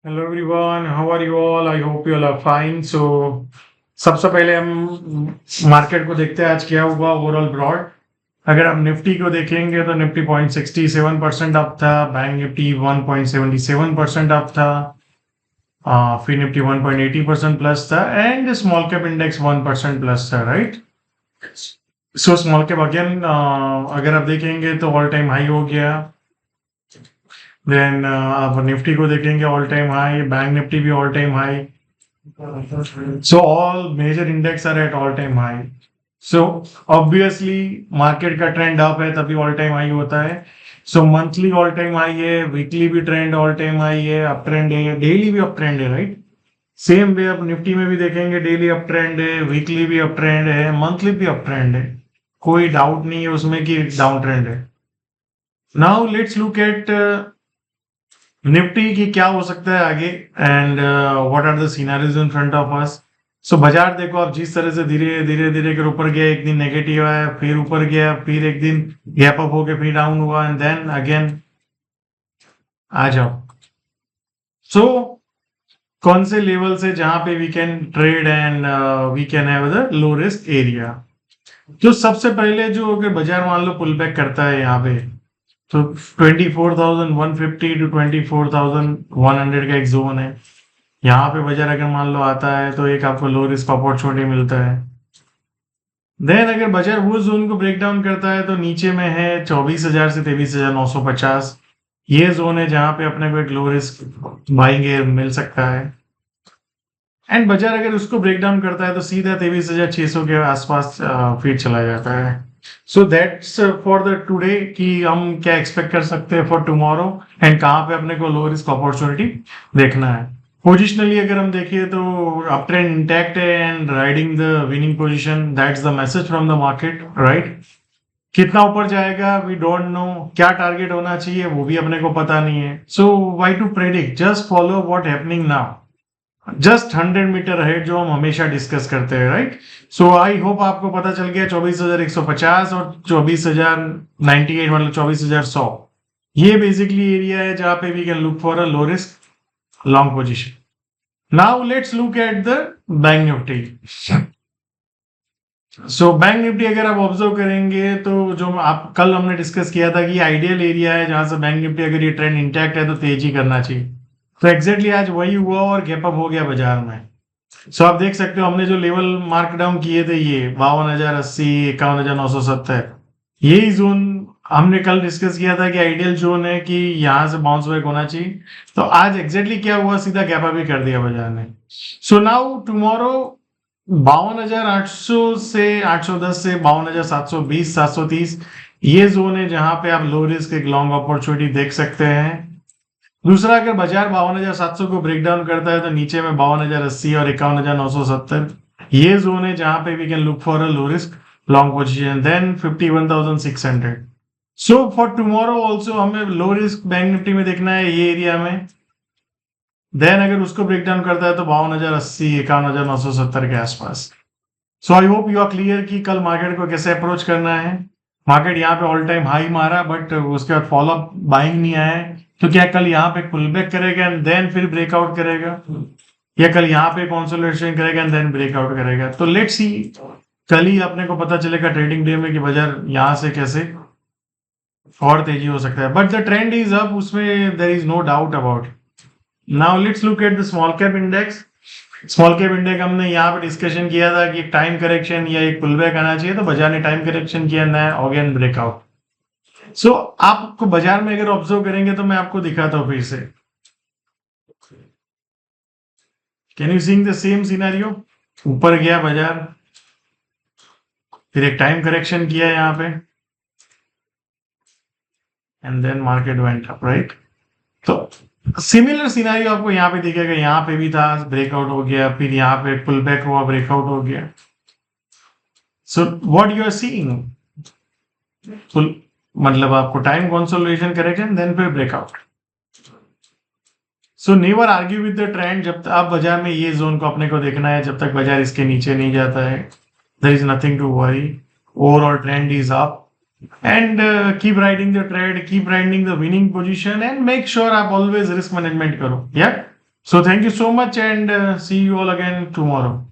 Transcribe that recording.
Hello everyone, how are you all? I hope you all are fine. सबसे पहले हम market को देखते हैं आज क्या हुआ ओवरऑल ब्रॉड। अगर आप निफ्टी को देखेंगे तो निफ्टी 0.67% अप था, बैंक निफ्टी 1.77% अप था, फिर निफ्टी 1.80% प्लस था and small cap index 1% plus था, right. So small cap again अगर आप देखेंगे तो ऑल टाइम हाई हो गया। देन आप निफ्टी को देखेंगे all time high, bank Nifty भी all time high. So all major index are at all time high. So obviously market का ट्रेंड अप है तभी ऑल टाइम हाई होता है। सो मंथली ऑल टाइम हाई है, वीकली भी ट्रेंड ऑल टाइम हाई है, up trend है, daily भी अप ट्रेंड है, राइट। सेम वे आप निफ्टी में भी देखेंगे, डेली अप ट्रेंड है, वीकली भी अप ट्रेंड है, मंथली भी अप ट्रेंड है। कोई डाउट नहीं है उसमें कि डाउन ट्रेंड है। Now let's look eight Nifty की क्या हो सकता है आगे and what are the scenarios in front of us. So बाजार देखो आप जिस तरह से धीरे धीरे धीरे कर ऊपर गया, एक दिन नेगेटिव आया, फिर ऊपर गया, फिर एक दिन गैप अप होके फिर डाउन हुआ एंड देन अगेन आ जाओ। सो कौन से लेवल से जहां पे we can trade and we can have the low risk area. तो सबसे पहले जो अगर बाजार मान लो पुल बैक करता है यहाँ पे, तो 24,150 टू 24,100 का एक जोन है। यहाँ पे बाजार अगर मान लो आता है तो एक आपको लो रिस्क अपॉर्चुनिटी मिलता है। देन अगर बाजार वो जोन को ब्रेक डाउन करता है तो नीचे में है 24,000 से 23,950। ये जोन है जहां पे अपने को एक लो रिस्क बाइंग मिल सकता है। एंड बाजार अगर उसको ब्रेक डाउन करता है तो सीधा 23,600 के आसपास फिर चला जाता है। So that's for the today कि हम क्या एक्सपेक्ट कर सकते हैं फॉर टुमारो एंड कहाँ पे अपने को लो रिस्क अपॉर्चुनिटी देखना है। पोजिशनली अगर हम देखिए तो अप ट्रेंड इंटैक्ट है and riding the winning position, that's the message from the market, right. कितना ऊपर जाएगा वी डोंट नो, क्या टारगेट होना चाहिए वो भी अपने को पता नहीं है। So why to predict, just follow what happening now, just 100 metre है जो हम हमेशा डिस्कस करते हैं, राइट। सो आई होप आपको पता चल गया 24,150 और 24,098 मतलब 24,100, ये बेसिकली एरिया है जहां पे we can look for a low risk long position. Now let's look at the bank Nifty. So bank Nifty अगर आप ऑब्जर्व करेंगे तो जो आप कल हमने डिस्कस किया था कि आइडियल एरिया है जहां से बैंक निफ्टी अगर ये ट्रेंड इंटैक्ट है तो तेजी करना चाहिए। तो एग्जैक्टली आज वही हुआ और गैप अप हो गया बाजार में। सो आप देख सकते हो हमने जो लेवल मार्क डाउन किए थे ये 52,080, 51,970, यही जोन हमने कल डिस्कस किया था कि आइडियल जोन है कि यहाँ से बाउंस बैक होना चाहिए। तो आज एग्जैक्टली क्या हुआ, सीधा गैप अप ही कर दिया बाजार ने। सो नाउ टुमारो 52,800 से 810 से 52,720, 730, ये जोन है जहां पे आप लो रिस्क एक लॉन्ग अपॉर्चुनिटी देख सकते हैं। दूसरा, अगर बाजार 52,700 को ब्रेक डाउन करता है तो नीचे में 52,080 और 51,970, ये जोन है जहां पे we can look for a low risk long position. Then 51,600। So for tomorrow also हमें लो रिस्क बैंक निफ्टी में देखना है ये एरिया में। देन अगर उसको ब्रेक डाउन करता है तो 52,080, 51,970 के आसपास। So I hope you are clear कि कल मार्केट को कैसे अप्रोच करना है। मार्केट यहाँ पे ऑल टाइम हाई मारा बट उसके बाद फॉलोअप बाइंग नहीं आया है, तो क्या कल यहाँ पे पुल बैक करेगा एंड देन फिर ब्रेकआउट करेगा, या कल यहाँ पे कंसोलिडेशन करेगा एंड देन ब्रेकआउट करेगा। तो लेट्स सी, कल ही अपने को पता चलेगा ट्रेडिंग डे में कि बाजार यहाँ से कैसे और तेजी हो सकता है। But the trend is up, उसमें there is no doubt about. Now let's look at the small cap index. Small cap index हमने यहाँ पे डिस्कशन किया था कि एक टाइम करेक्शन या एक पुल बैक आना चाहिए, तो बाजार ने टाइम करेक्शन किया, नया अगेन ब्रेकआउट। सो आपको बाजार में अगर ऑब्जर्व करेंगे तो मैं आपको दिखाता हूँ फिर से। Can you seeing the same scenario? ऊपर गया बाजार, फिर एक टाइम करेक्शन किया यहाँ पे and then market went up, right. तो सिमिलर सिनेरियो आपको यहाँ पे दिखेगा, यहाँ पे भी था, ब्रेकआउट हो गया, फिर यहाँ पे पुल बैक हुआ, ब्रेकआउट हो गया। So what you are seeing, full मतलब आपको टाइम कंसोलिडेशन करेगा देन फिर breakout. So never argue with the trend, जब तक आप बाजार में ये जोन को अपने को देखना है, जब तक बाजार इसके नीचे नहीं जाता है there is nothing to worry. Overall trend is up and keep riding the trade, keep riding the winning position and make sure आप ऑलवेज रिस्क मैनेजमेंट करो। या So thank you so much and see you all again tomorrow.